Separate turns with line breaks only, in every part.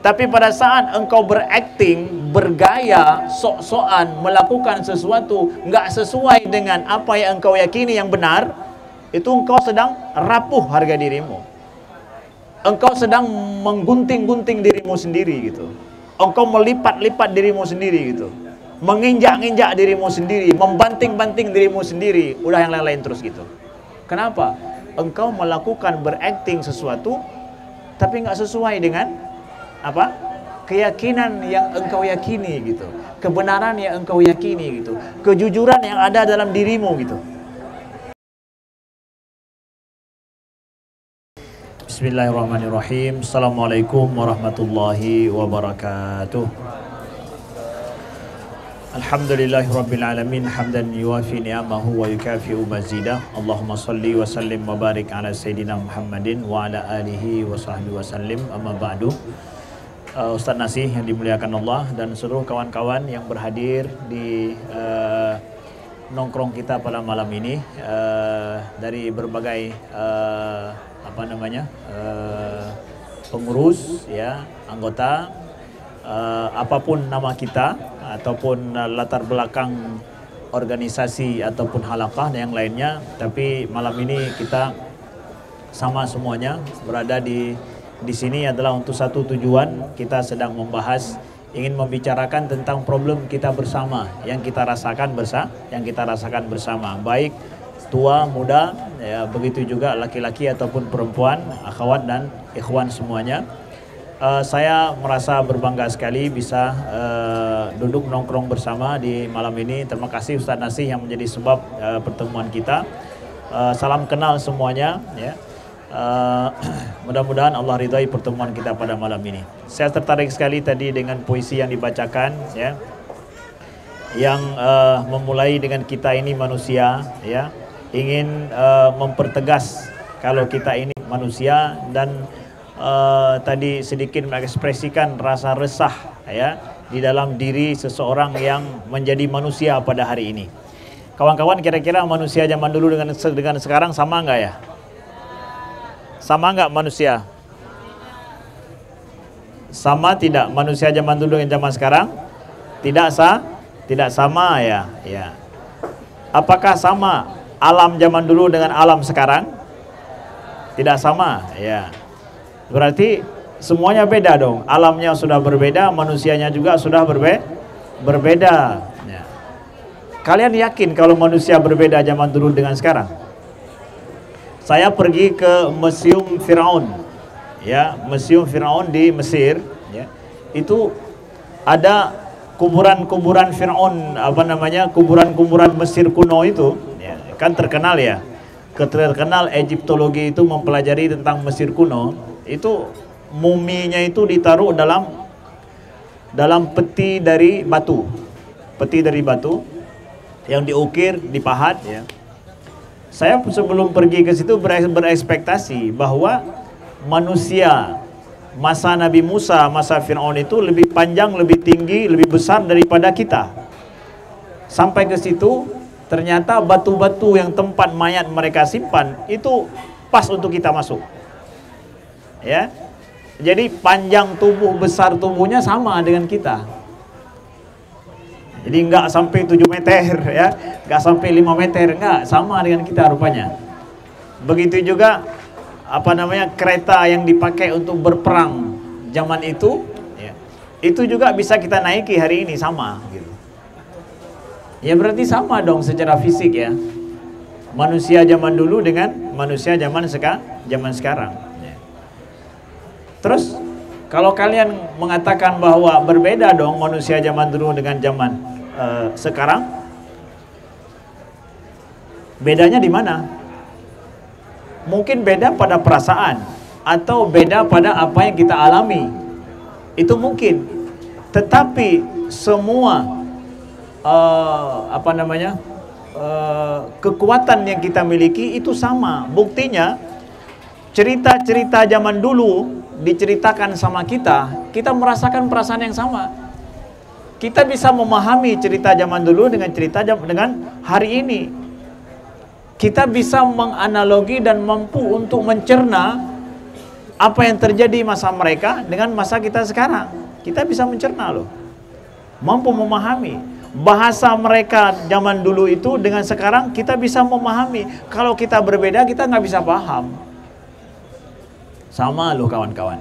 Tapi pada saat engkau berakting, bergaya, sok-sokan, melakukan sesuatu nggak sesuai dengan apa yang engkau yakini yang benar, itu engkau sedang rapuh harga dirimu. Engkau sedang menggunting-gunting dirimu sendiri gitu. Engkau melipat-lipat dirimu sendiri gitu. Menginjak-injak dirimu sendiri, membanting-banting dirimu sendiri, udah yang lain-lain terus gitu. Kenapa? Engkau melakukan berakting sesuatu tapi nggak sesuai dengan apa? Keyakinan yang engkau yakini gitu. Kebenaran yang engkau yakini gitu. Kejujuran yang ada dalam dirimu gitu. Bismillahirrahmanirrahim. Assalamualaikum warahmatullahi wabarakatuh. Alhamdulillahirabbil alamin hamdan yuwafi ni'amahu wa yukafi'u mazidah. Allahumma salli wa sallim wa barik ala sayyidina Muhammadin wa ala alihi wa sahbihi wa sallim. Amma ba'du. Ustaz Nasih yang dimuliakan Allah dan seluruh kawan-kawan yang berhadir di nongkrong kita pada malam ini dari berbagai pengurus ya, anggota, apapun nama kita ataupun latar belakang organisasi ataupun halaqah dan yang lainnya, tapi malam ini kita sama semuanya berada di sini adalah untuk satu tujuan. Kita sedang membahas, ingin membicarakan tentang problem kita bersama yang kita rasakan bersama, baik tua, muda, ya, begitu juga laki-laki ataupun perempuan, akhwat dan ikhwan semuanya. Saya merasa berbangga sekali bisa duduk nongkrong bersama di malam ini. Terima kasih Ustaz Nasih yang menjadi sebab pertemuan kita. Salam kenal semuanya ya. Mudah-mudahan Allah ridhai pertemuan kita pada malam ini. Saya tertarik sekali tadi dengan puisi yang dibacakan ya, yang memulai dengan kita ini manusia ya, ingin mempertegas kalau kita ini manusia, dan tadi sedikit mengekspresikan rasa resah ya di dalam diri seseorang yang menjadi manusia pada hari ini. Kawan-kawan, kira-kira manusia zaman dulu dengan sekarang sama nggak ya? Sama nggak manusia? Sama tidak? Manusia zaman dulu dengan zaman sekarang? Tidak sama ya. Ya. Apakah sama alam zaman dulu dengan alam sekarang? Tidak sama ya. Berarti semuanya beda dong. Alamnya sudah berbeda, manusianya juga sudah berbeda. Ya. Kalian yakin kalau manusia berbeda zaman dulu dengan sekarang? Saya pergi ke Museum Firaun, ya, Museum Firaun di Mesir, ya. Itu ada kuburan-kuburan Firaun, kuburan-kuburan Mesir kuno itu, ya, kan terkenal ya, terkenal Egyptologi itu mempelajari tentang Mesir kuno. Itu muminya itu ditaruh dalam peti dari batu yang diukir, dipahat, ya. Saya sebelum pergi ke situ berekspektasi bahwa manusia masa Nabi Musa, masa Fir'aun itu lebih panjang, lebih tinggi, lebih besar daripada kita. Sampai ke situ, ternyata batu-batu yang tempat mayat mereka simpan itu pas untuk kita masuk. Ya. Jadi panjang tubuh, besar tubuhnya sama dengan kita. Jadi enggak sampai 7 meter ya, enggak sampai 5 meter, enggak, sama dengan kita rupanya. Begitu juga kereta yang dipakai untuk berperang zaman itu ya, itu juga bisa kita naiki hari ini, sama gitu. Ya berarti sama dong secara fisik ya. Manusia zaman dulu dengan manusia zaman sekarang ya. Terus kalau kalian mengatakan bahwa berbeda dong manusia zaman dulu dengan zaman sekarang, bedanya di mana? Mungkin beda pada perasaan atau beda pada apa yang kita alami. Itu mungkin. Tetapi semua kekuatan yang kita miliki itu sama. Buktinya cerita-cerita zaman dulu diceritakan sama kita, kita merasakan perasaan yang sama. Kita bisa memahami cerita zaman dulu dengan dengan hari ini. Kita bisa menganalogi dan mampu untuk mencerna apa yang terjadi masa mereka dengan masa kita sekarang. Kita bisa mencerna loh, mampu memahami bahasa mereka zaman dulu itu dengan sekarang kita bisa memahami. Kalau kita berbeda kita nggak bisa paham. Sama loh kawan-kawan.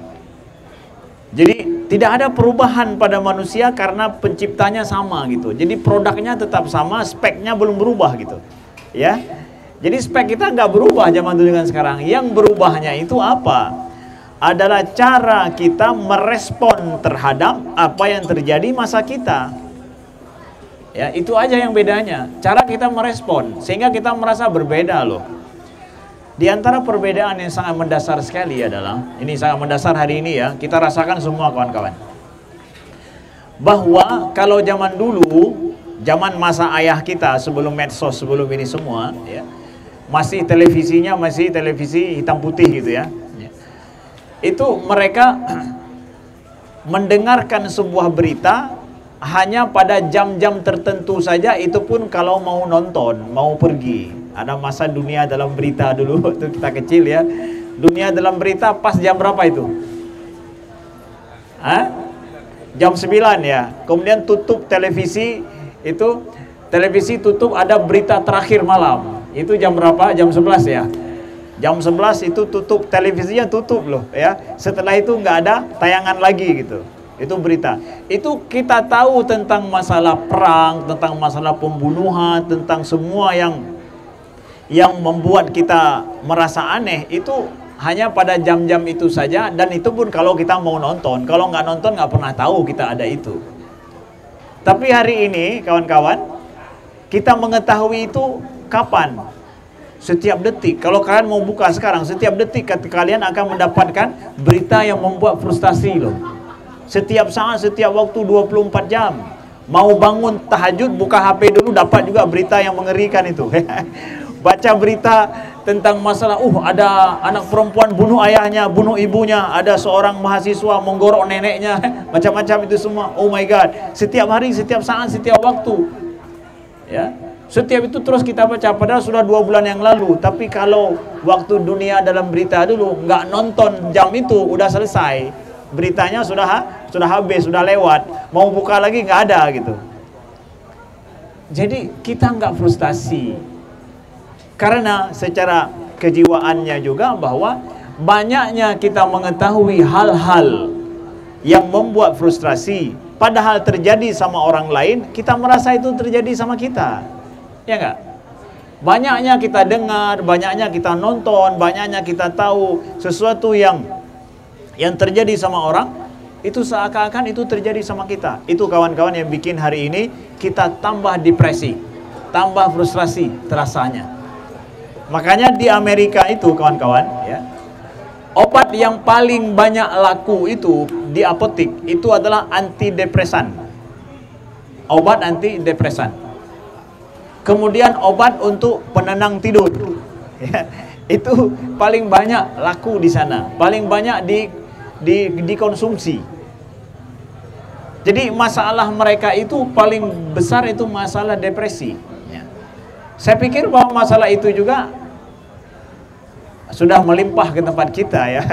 Jadi tidak ada perubahan pada manusia karena penciptanya sama gitu. Jadi produknya tetap sama, speknya belum berubah gitu. Ya. Jadi spek kita nggak berubah zaman dulu dengan sekarang. Yang berubahnya itu apa? Adalah cara kita merespon terhadap apa yang terjadi masa kita. Ya, itu aja yang bedanya. Cara kita merespon sehingga kita merasa berbeda loh. Di antara perbedaan yang sangat mendasar sekali adalah, ini sangat mendasar hari ini ya, kita rasakan semua kawan-kawan. Bahwa kalau zaman dulu, zaman masa ayah kita sebelum medsos, sebelum ini semua, ya, masih televisinya masih televisi hitam putih gitu ya. Itu mereka mendengarkan sebuah berita hanya pada jam-jam tertentu saja, itu pun kalau mau nonton, mau pergi. Ada masa dunia dalam berita dulu waktu kita kecil ya. Dunia dalam berita pas jam berapa itu? Jam 9 ya. Kemudian tutup televisi, itu televisi tutup, ada berita terakhir malam. Itu jam berapa? Jam 11 ya. Jam 11 itu tutup, televisinya tutup loh ya. Setelah itu nggak ada tayangan lagi gitu. Itu berita. Itu kita tahu tentang masalah perang, tentang masalah pembunuhan, tentang semua yang membuat kita merasa aneh, itu hanya pada jam-jam itu saja, dan itu pun kalau kita mau nonton. Kalau nggak nonton nggak pernah tahu kita ada itu. Tapi hari ini kawan-kawan, kita mengetahui itu kapan? Setiap detik. Kalau kalian mau buka sekarang, setiap detik kalian akan mendapatkan berita yang membuat frustasi loh. Setiap saat, setiap waktu 24 jam. Mau bangun tahajud, buka HP dulu, dapat juga berita yang mengerikan itu. Baca berita tentang masalah, ada anak perempuan bunuh ayahnya, bunuh ibunya, ada seorang mahasiswa menggorok neneknya, macam-macam itu semua. Oh my God, setiap hari, setiap saat, setiap waktu. Ya, setiap itu terus kita baca, padahal sudah 2 bulan yang lalu. Tapi kalau waktu dunia dalam berita dulu, nggak nonton jam itu, udah selesai. Beritanya sudah habis, sudah lewat. Mau buka lagi nggak ada gitu. Jadi kita nggak frustasi. Karena secara kejiwaannya juga bahwa banyaknya kita mengetahui hal-hal yang membuat frustrasi, padahal terjadi sama orang lain, kita merasa itu terjadi sama kita. Ya enggak? Banyaknya kita dengar, banyaknya kita nonton, banyaknya kita tahu sesuatu yang terjadi sama orang, itu seakan-akan itu terjadi sama kita. Itu kawan-kawan yang bikin hari ini kita tambah depresi, tambah frustrasi terasanya. Makanya di Amerika itu kawan-kawan ya, obat yang paling banyak laku itu di apotik itu adalah antidepresan. Obat antidepresan. Kemudian obat untuk penenang tidur. Ya, itu paling banyak laku di sana, paling banyak dikonsumsi. Jadi masalah mereka itu paling besar itu masalah depresi. Ya. Saya pikir bahwa masalah itu juga sudah melimpah ke tempat kita ya,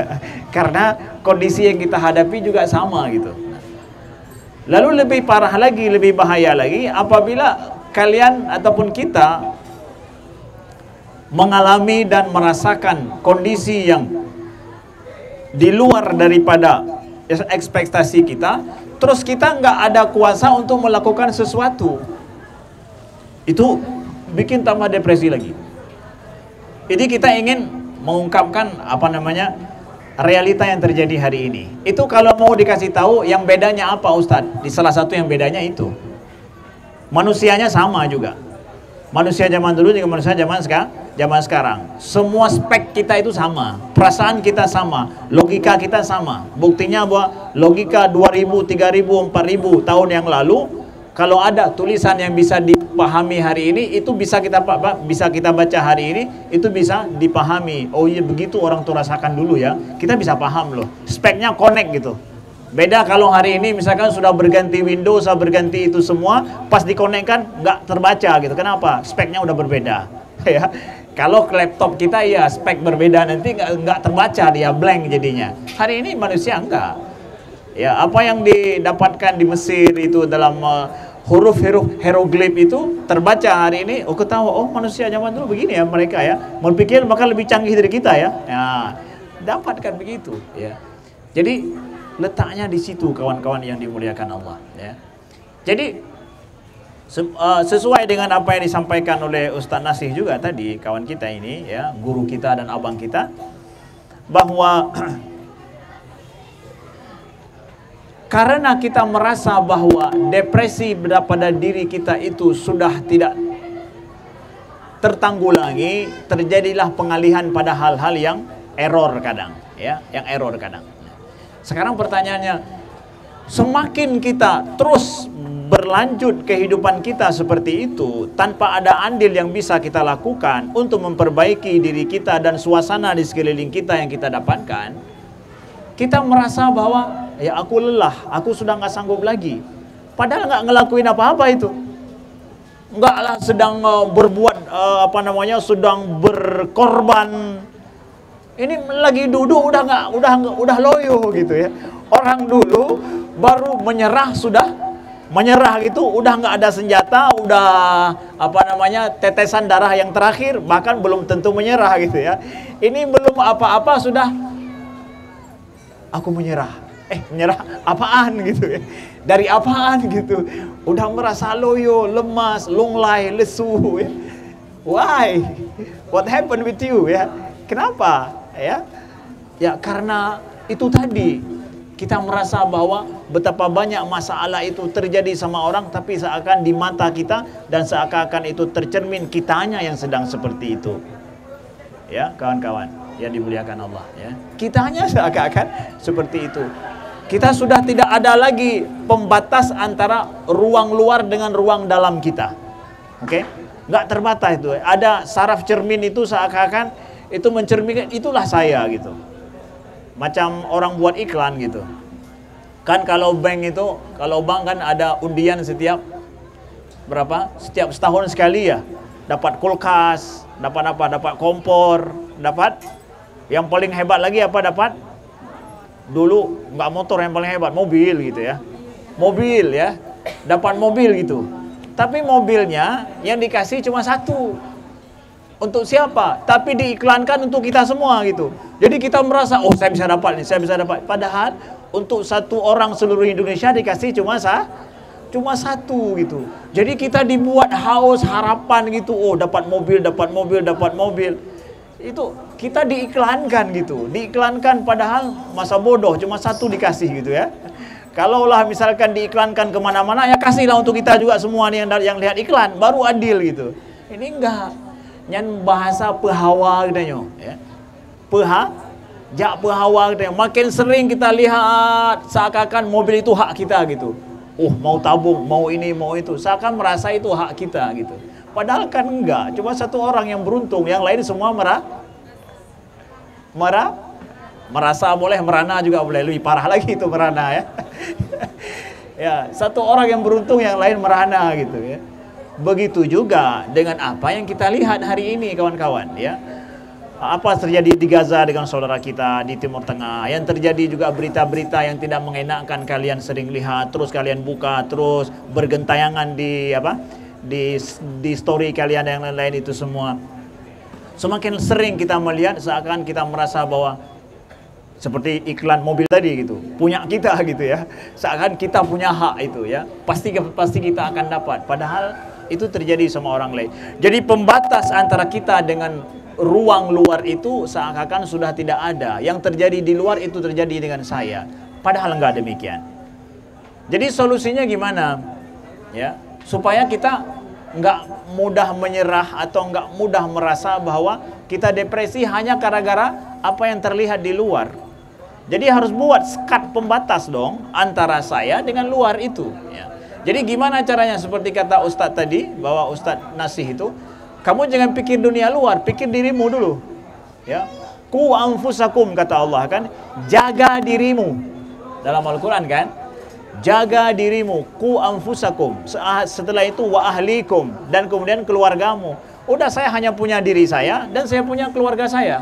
karena kondisi yang kita hadapi juga sama gitu. Lalu lebih parah lagi, lebih bahaya lagi apabila kalian ataupun kita mengalami dan merasakan kondisi yang di luar daripada ekspektasi kita, terus kita nggak ada kuasa untuk melakukan sesuatu. Itu bikin tambah depresi lagi. Jadi kita ingin mengungkapkan realita yang terjadi hari ini. Itu kalau mau dikasih tahu yang bedanya apa Ustadz? Di salah satu yang bedanya itu manusianya sama juga. Manusia zaman dulu juga manusia zaman sekarang. Semua spek kita itu sama, perasaan kita sama, logika kita sama. Buktinya bahwa logika 2000, 3000, 4000 tahun yang lalu, kalau ada tulisan yang bisa dipahami hari ini, itu bisa kita baca hari ini, itu bisa dipahami. Oh iya, begitu orang tua rasakan dulu ya. Kita bisa paham loh. Speknya connect gitu. Beda kalau hari ini misalkan sudah berganti Windows, sudah berganti itu semua, pas dikonekkan nggak terbaca gitu. Kenapa? Speknya udah berbeda. Ya. Kalau laptop kita ya spek berbeda, nanti nggak terbaca, dia blank jadinya. Hari ini manusia enggak. Ya, apa yang didapatkan di Mesir itu dalam huruf-huruf hieroglif itu terbaca hari ini. Aku tahu, oh manusia zaman dulu begini ya mereka ya. Berpikir maka lebih canggih dari kita ya. Ya, dapatkan begitu ya. Jadi letaknya di situ kawan-kawan yang dimuliakan Allah ya. Jadi sesuai dengan apa yang disampaikan oleh Ustaz Nasih juga tadi, kawan kita ini ya, guru kita dan abang kita, bahwa karena kita merasa bahwa depresi pada diri kita itu sudah tidak tertanggulangi, terjadilah pengalihan pada hal-hal yang error kadang ya, yang error kadang. Sekarang pertanyaannya, semakin kita terus berlanjut kehidupan kita seperti itu tanpa ada andil yang bisa kita lakukan untuk memperbaiki diri kita dan suasana di sekeliling kita yang kita dapatkan, kita merasa bahwa ya aku lelah, aku sudah nggak sanggup lagi. Padahal nggak ngelakuin apa-apa itu, nggaklah sedang berbuat sedang berkorban. Ini lagi duduk udah loyo gitu ya. Orang dulu baru menyerah gitu, udah nggak ada senjata, udah tetesan darah yang terakhir, bahkan belum tentu menyerah gitu ya. Ini belum apa-apa sudah aku menyerah. Menyerah apaan gitu ya. Dari apaan gitu. Udah merasa loyo, lemas, lunglai, lesu ya. Why? What happened with you ya? Kenapa? Ya karena itu tadi, kita merasa bahwa betapa banyak masalah itu terjadi sama orang, tapi seakan di mata kita dan seakan-akan itu tercermin kitanya yang sedang seperti itu. Ya, kawan-kawan yang dimuliakan Allah ya. Kitanya seakan-akan seperti itu. Kita sudah tidak ada lagi pembatas antara ruang luar dengan ruang dalam kita. Oke? Nggak terbatas itu. Ada saraf cermin itu seakan-akan itu mencerminkan itulah saya gitu. Macam orang buat iklan gitu. Kan kalau bank kan ada undian setiap berapa? Setiap setahun sekali ya. Dapat kulkas, dapat apa? Dapat kompor, dapat yang paling hebat lagi apa dapat? Dulu nggak motor yang paling hebat, mobil gitu ya. Mobil ya. Dapat mobil gitu. Tapi mobilnya yang dikasih cuma satu. Untuk siapa? Tapi diiklankan untuk kita semua gitu. Jadi kita merasa, oh saya bisa dapat nih, saya bisa dapat. Padahal untuk satu orang seluruh Indonesia dikasih cuma satu gitu. Jadi kita dibuat haus harapan gitu. Oh dapat mobil, dapat mobil, dapat mobil. Itu kita diiklankan gitu. Diiklankan padahal masa bodoh cuma satu dikasih gitu ya. Kalaulah misalkan diiklankan kemana-mana, ya kasihlah untuk kita juga semua nih yang lihat iklan, baru adil gitu. Ini enggak. Yang bahasa pehawa katanya ya. Pehawa katanya. Makin sering kita lihat seakan-akan mobil itu hak kita gitu. Oh mau tabung, mau ini, mau itu, seakan merasa itu hak kita gitu. Padahal kan enggak, cuma satu orang yang beruntung, yang lain semua merasa boleh, merana juga boleh, lebih parah lagi itu merana ya. Ya, satu orang yang beruntung, yang lain merana gitu ya. Begitu juga dengan apa yang kita lihat hari ini kawan-kawan ya. Apa terjadi di Gaza dengan saudara kita di Timur Tengah, yang terjadi juga berita-berita yang tidak mengenakkan kalian sering lihat, terus kalian buka, terus bergentayangan di story kalian yang lain-lain itu semua. Semakin sering kita melihat seakan kita merasa bahwa seperti iklan mobil tadi gitu, punya kita gitu ya, seakan kita punya hak itu ya, pasti kita akan dapat, padahal itu terjadi sama orang lain. Jadi pembatas antara kita dengan ruang luar itu seakan-akan sudah tidak ada. Yang terjadi di luar itu terjadi dengan saya, padahal enggak demikian. Jadi solusinya gimana ya, supaya kita enggak mudah menyerah atau enggak mudah merasa bahwa kita depresi hanya gara-gara apa yang terlihat di luar. Jadi harus buat sekat pembatas dong antara saya dengan luar itu ya. Jadi gimana caranya? Seperti kata Ustadz tadi, bahwa Ustadz Nasih itu, kamu jangan pikir dunia luar, pikir dirimu dulu ya. Ku anfusakum kata Allah kan, jaga dirimu dalam Al-Quran kan, jaga dirimu, ku anfusakum. Setelah itu wa ahlikum, dan kemudian keluargamu. Udah, saya hanya punya diri saya dan saya punya keluarga saya.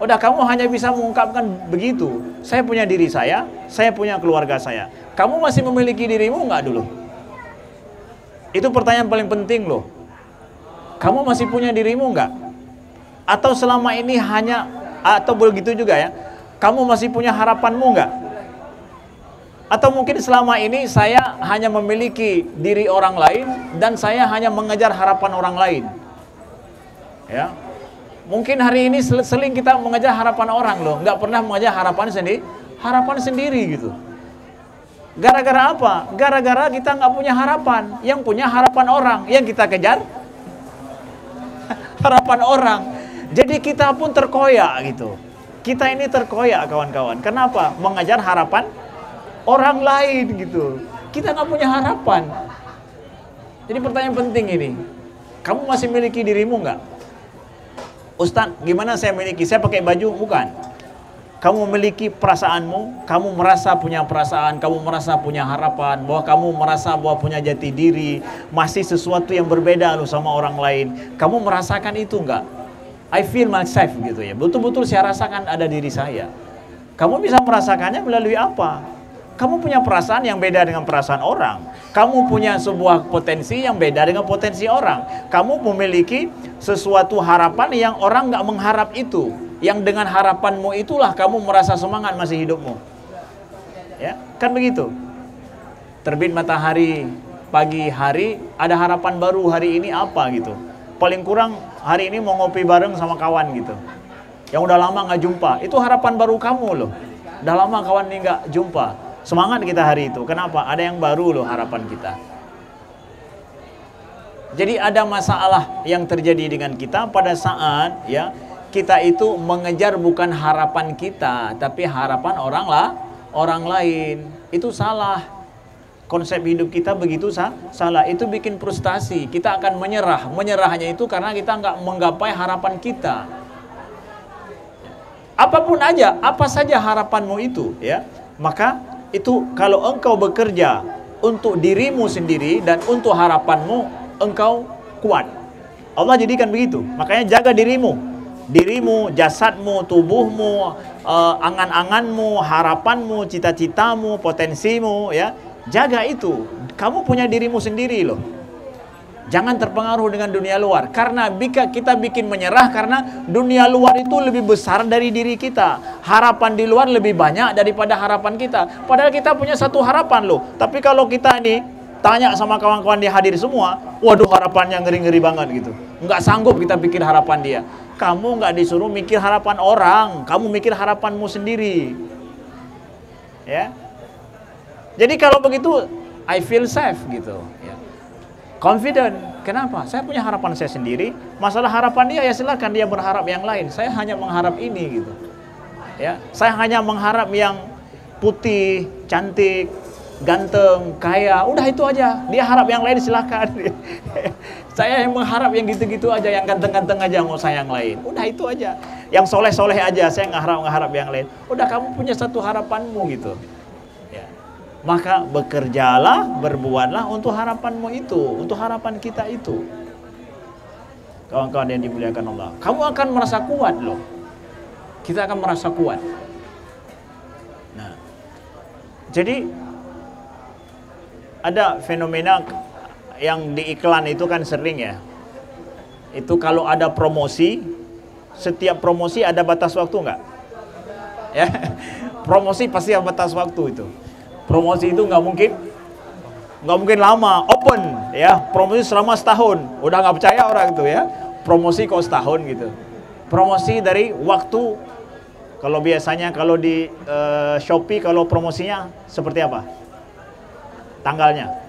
Udah, kamu hanya bisa mengungkapkan begitu. Saya punya diri saya punya keluarga saya. Kamu masih memiliki dirimu nggak dulu? Itu pertanyaan paling penting loh. Kamu masih punya dirimu nggak? Atau selama ini hanya, atau begitu juga ya, kamu masih punya harapanmu nggak? Atau mungkin selama ini saya hanya memiliki diri orang lain dan saya hanya mengejar harapan orang lain. Ya, mungkin hari ini seling kita mengejar harapan orang loh, nggak pernah mengejar harapan sendiri gitu. Gara-gara apa? Gara-gara kita nggak punya harapan. Yang punya harapan orang, yang kita kejar harapan orang. Jadi kita pun terkoyak gitu. Kita ini terkoyak, kawan-kawan. Kenapa? Mengejar harapan orang lain gitu. Kita nggak punya harapan. Jadi pertanyaan penting ini, kamu masih miliki dirimu nggak? Ustaz, gimana saya miliki? Saya pakai baju? Bukan. Kamu memiliki perasaanmu, kamu merasa punya perasaan, kamu merasa punya harapan, bahwa kamu merasa bahwa punya jati diri, masih sesuatu yang berbeda loh sama orang lain. Kamu merasakan itu enggak? I feel myself gitu ya. Betul-betul saya rasakan ada diri saya. Kamu bisa merasakannya melalui apa? Kamu punya perasaan yang beda dengan perasaan orang. Kamu punya sebuah potensi yang beda dengan potensi orang. Kamu memiliki sesuatu harapan yang orang nggak mengharap itu. Yang dengan harapanmu itulah kamu merasa semangat masih hidupmu. Ya, kan begitu. Terbit matahari pagi hari, ada harapan baru hari ini apa gitu. Paling kurang hari ini mau ngopi bareng sama kawan gitu. Yang udah lama nggak jumpa, itu harapan baru kamu loh. Udah lama kawan ini nggak jumpa. Semangat kita hari itu. Kenapa? Ada yang baru loh harapan kita. Jadi ada masalah yang terjadi dengan kita pada saat ya kita itu mengejar bukan harapan kita, tapi harapan orang lain. Itu salah. Konsep hidup kita begitu salah. Itu bikin frustasi. Kita akan menyerah. Menyerahnya itu karena kita nggak menggapai harapan kita. Apapun aja, apa saja harapanmu itu, ya. Maka itu kalau engkau bekerja untuk dirimu sendiri dan untuk harapanmu, engkau kuat. Allah jadikan begitu. Makanya jaga dirimu. Dirimu, jasadmu, tubuhmu, angan-anganmu, harapanmu, cita-citamu, potensimu, ya. Jaga itu. Kamu punya dirimu sendiri loh. Jangan terpengaruh dengan dunia luar. Karena kita bikin menyerah karena dunia luar itu lebih besar dari diri kita. Harapan di luar lebih banyak daripada harapan kita. Padahal kita punya satu harapan loh. Tapi kalau kita ini tanya sama kawan-kawan dia hadir semua, waduh harapannya ngeri-ngeri banget gitu. Nggak sanggup kita pikir harapan dia. Kamu nggak disuruh mikir harapan orang, kamu mikir harapanmu sendiri. Ya. Jadi kalau begitu, I feel safe gitu. Ya. Confident. Kenapa? Saya punya harapan saya sendiri. Masalah harapan dia ya silakan dia berharap yang lain. Saya hanya mengharap ini gitu. Ya. Saya hanya mengharap yang putih, cantik, ganteng, kaya, udah itu aja. Dia harap yang lain silakan. Saya yang mengharap yang gitu-gitu aja, yang ganteng-ganteng aja, mau saya yang lain. Udah itu aja. Yang soleh-soleh aja, saya nggak harap yang lain. Udah kamu punya satu harapanmu gitu. Ya. Maka bekerjalah, berbuatlah untuk harapanmu itu, untuk harapan kita itu. Kawan-kawan yang dimuliakan Allah, kamu akan merasa kuat loh. Kita akan merasa kuat. Nah, jadi ada fenomena yang di iklan itu kan sering ya. Itu kalau ada promosi, setiap promosi ada batas waktu enggak? Ya. Promosi pasti ada batas waktu itu. Promosi itu nggak mungkin lama, open ya. Promosi selama setahun. Udah nggak percaya orang itu ya. Promosi kok setahun gitu. Promosi dari waktu, kalau biasanya kalau di Shopee kalau promosinya seperti apa? Tanggalnya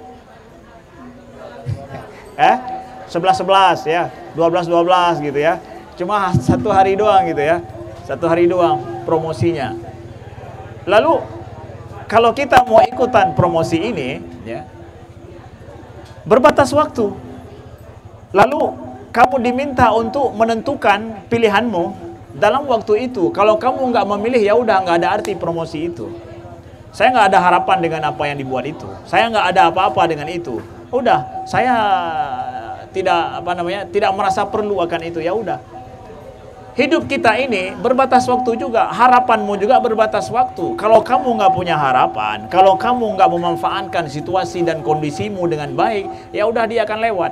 11-11 ya, 12-12 gitu ya. Cuma satu hari doang gitu ya. Satu hari doang promosinya. Lalu kalau kita mau ikutan promosi ini ya, berbatas waktu. Lalu kamu diminta untuk menentukan pilihanmu dalam waktu itu. Kalau kamu nggak memilih ya udah nggak ada arti promosi itu. Saya nggak ada harapan dengan apa yang dibuat itu. Saya nggak ada apa-apa dengan itu. Udah, saya tidak merasa perlu akan itu, ya udah. Hidup kita ini berbatas waktu juga, harapanmu juga berbatas waktu. Kalau kamu nggak punya harapan, kalau kamu nggak memanfaatkan situasi dan kondisimu dengan baik, ya udah dia akan lewat.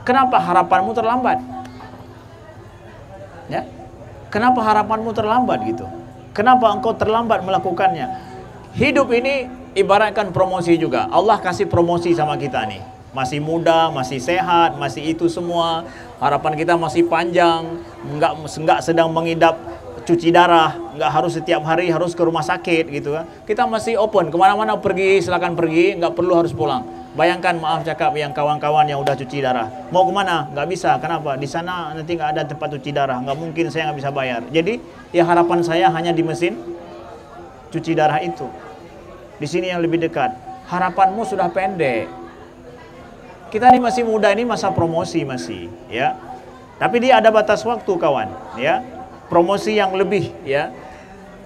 Kenapa harapanmu terlambat? Ya, kenapa harapanmu terlambat gitu? Kenapa engkau terlambat melakukannya? Hidup ini ibaratkan promosi juga. Allah kasih promosi sama kita nih. Masih muda, masih sehat, masih itu semua. Harapan kita masih panjang, nggak sedang mengidap cuci darah, nggak harus setiap hari harus ke rumah sakit gitu kan. Kita masih open, kemana-mana pergi, silakan pergi, nggak perlu harus pulang. Bayangkan, maaf cakap, yang kawan-kawan yang udah cuci darah, mau kemana? Nggak bisa, kenapa? Di sana nanti nggak ada tempat cuci darah, nggak mungkin, saya nggak bisa bayar. Jadi ya harapan saya hanya di mesin cuci darah itu. Di sini yang lebih dekat. Harapanmu sudah pendek. Kita ini masih muda, ini masa promosi masih, ya. Tapi dia ada batas waktu, kawan, ya. Promosi yang lebih, ya.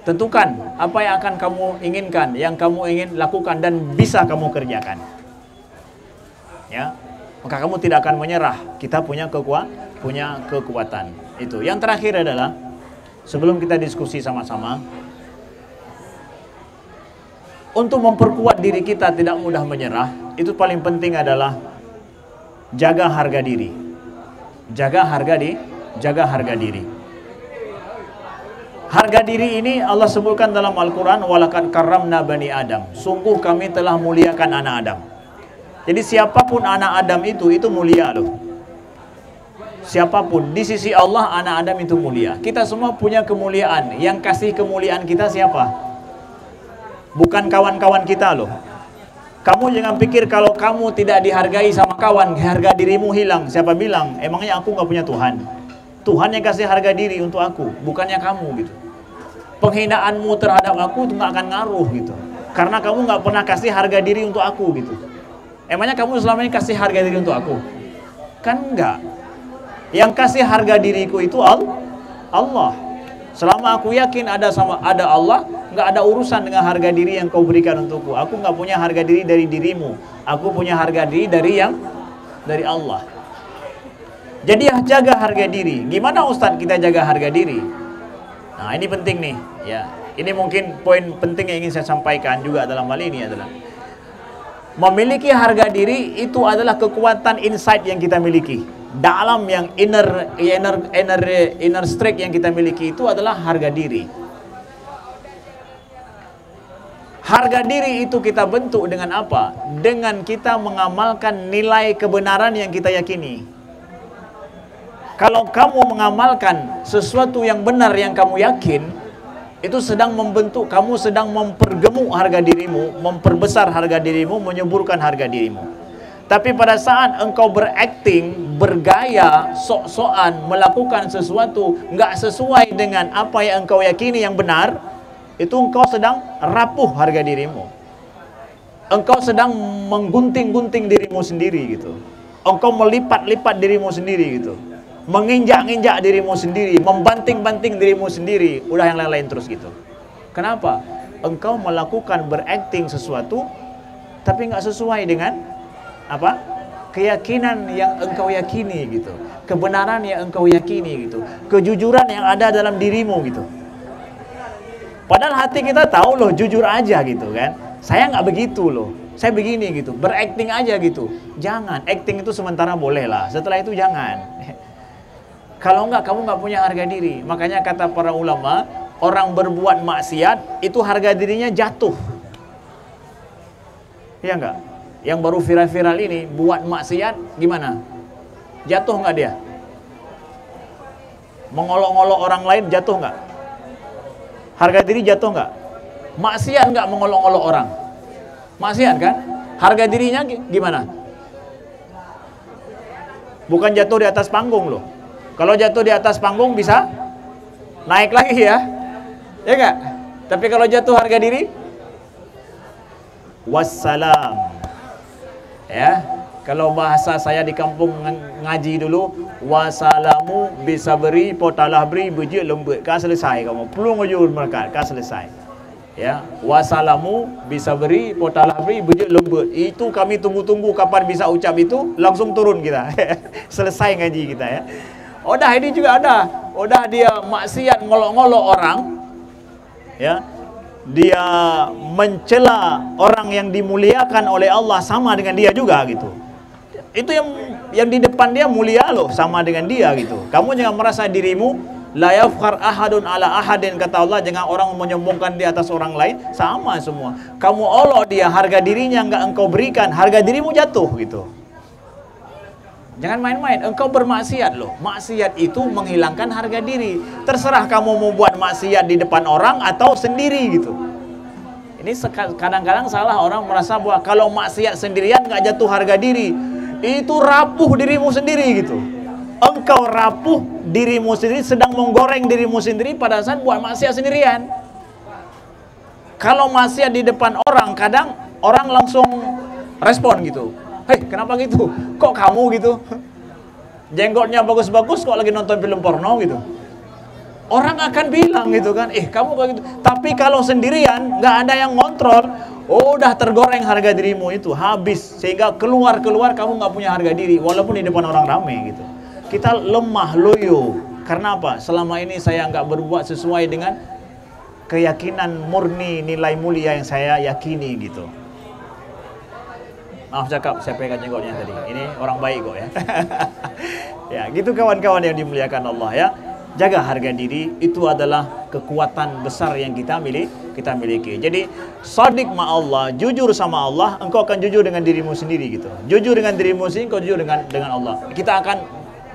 Tentukan apa yang akan kamu inginkan, yang kamu ingin lakukan dan bisa kamu kerjakan. Ya. Maka kamu tidak akan menyerah. Kita punya kekuatan. Itu. Yang terakhir adalah sebelum kita diskusi sama-sama, untuk memperkuat diri kita tidak mudah menyerah, itu paling penting adalah jaga harga diri. Jaga harga diri. Harga diri ini Allah sebutkan dalam Al-Quran, walaqad karramna bani Adam. Sungguh kami telah muliakan anak Adam. Jadi siapapun anak Adam itu mulia loh. Siapapun di sisi Allah, anak Adam itu mulia. Kita semua punya kemuliaan. Yang kasih kemuliaan kita siapa? Bukan kawan-kawan kita loh. Kamu jangan pikir kalau kamu tidak dihargai sama kawan, harga dirimu hilang. Siapa bilang? Emangnya aku nggak punya Tuhan? Tuhan yang kasih harga diri untuk aku, bukannya kamu gitu. Penghinaanmu terhadap aku itu nggak akan ngaruh gitu. Karena kamu nggak pernah kasih harga diri untuk aku gitu. Emangnya kamu selama ini kasih harga diri untuk aku? Kan enggak. Yang kasih harga diriku itu Allah. Selama aku yakin ada Allah, nggak ada urusan dengan harga diri yang kau berikan untukku. Aku nggak punya harga diri dari dirimu. Aku punya harga diri dari Allah. Jadi jaga harga diri. Gimana Ustadz kita jaga harga diri? Nah ini penting nih. Ya, ini mungkin poin penting yang ingin saya sampaikan juga dalam hal ini adalah memiliki harga diri itu adalah kekuatan insight yang kita miliki. Dalam yang inner strength yang kita miliki itu adalah harga diri. Harga diri itu kita bentuk dengan apa? Dengan kita mengamalkan nilai kebenaran yang kita yakini. Kalau kamu mengamalkan sesuatu yang benar yang kamu yakin, itu sedang membentuk, kamu sedang mempergemuk harga dirimu, memperbesar harga dirimu, menyuburkan harga dirimu. Tapi pada saat engkau berakting, bergaya, sok-sokan, melakukan sesuatu nggak sesuai dengan apa yang engkau yakini yang benar, itu engkau sedang rapuh harga dirimu. Engkau sedang menggunting-gunting dirimu sendiri gitu. Engkau melipat-lipat dirimu sendiri gitu. Menginjak-injak dirimu sendiri, membanting-banting dirimu sendiri, udah yang lain-lain terus gitu. Kenapa? Engkau melakukan berakting sesuatu tapi nggak sesuai dengan apa? Keyakinan yang engkau yakini gitu. Kebenaran yang engkau yakini gitu. Kejujuran yang ada dalam dirimu gitu. Padahal hati kita tahu loh, jujur aja gitu kan. Saya nggak begitu loh. Saya begini gitu. Berakting aja gitu. Jangan. Acting itu sementara boleh lah. Setelah itu jangan. Kalau enggak, kamu nggak punya harga diri. Makanya kata para ulama, orang berbuat maksiat itu harga dirinya jatuh. Iya enggak? Yang baru viral-viral ini buat maksiat gimana? Jatuh nggak dia? Mengolok-olok orang lain jatuh nggak? Harga diri jatuh nggak? Maksiat nggak mengolok-olok orang? Maksiat kan? Harga dirinya gimana? Bukan jatuh di atas panggung loh. Kalau jatuh di atas panggung bisa naik lagi ya, ya nggak? Tapi kalau jatuh harga diri, wassalam. Ya, kalau bahasa saya di kampung ngaji dulu, wassalamu bisa beri, potalah beri, bejik lembut, kan selesai kamu. Pelung ujur mereka, kan selesai. Ya, wasalamu bisa beri, potalah beri, bujuk lembut. Itu kami tunggu-tunggu kapan bisa ucap itu, langsung turun kita. Selesai ngaji kita ya. Udah ini juga ada. Udah dia maksiat ngolok-ngolok orang. Ya. Dia mencela orang yang dimuliakan oleh Allah sama dengan dia juga gitu. Itu yang di depan dia mulia loh, sama dengan dia gitu. Kamu jangan merasa dirimu la yafkhar ahadun ala ahadin, kata Allah, jangan orang menyombongkan di atas orang lain, sama semua. Kamu olok dia, harga dirinya enggak engkau berikan, harga dirimu jatuh gitu. Jangan main-main, engkau bermaksiat loh. Maksiat itu menghilangkan harga diri. Terserah kamu mau buat maksiat di depan orang atau sendiri gitu. Ini kadang-kadang salah orang merasa bahwa kalau maksiat sendirian enggak jatuh harga diri. Itu rapuh dirimu sendiri gitu. Engkau rapuh dirimu sendiri, sedang menggoreng dirimu sendiri pada saat buat maksiat sendirian. Kalau maksiat di depan orang, kadang orang langsung respon gitu. Hei, kenapa gitu? Kok kamu gitu? Jenggotnya bagus-bagus kok lagi nonton film porno gitu. Orang akan bilang gitu kan, kamu kok gitu. Tapi kalau sendirian, nggak ada yang ngontrol, udah tergoreng harga dirimu itu, habis. Sehingga keluar-keluar kamu nggak punya harga diri, walaupun di depan orang ramai gitu. Kita lemah, loyo. Karena apa? Selama ini saya nggak berbuat sesuai dengan keyakinan murni, nilai mulia yang saya yakini gitu. Maaf cakap, saya pegang jenggotnya tadi. Ini orang baik kok ya. Ya, gitu kawan-kawan yang dimuliakan Allah ya. Jaga harga diri, itu adalah kekuatan besar yang kita miliki. Jadi, shadiq ma Allah, jujur sama Allah, engkau akan jujur dengan dirimu sendiri gitu. Jujur dengan dirimu sendiri, engkau jujur dengan Allah. Kita akan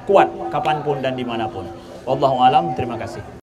kuat kapanpun dan dimanapun. Wallahu alam, terima kasih.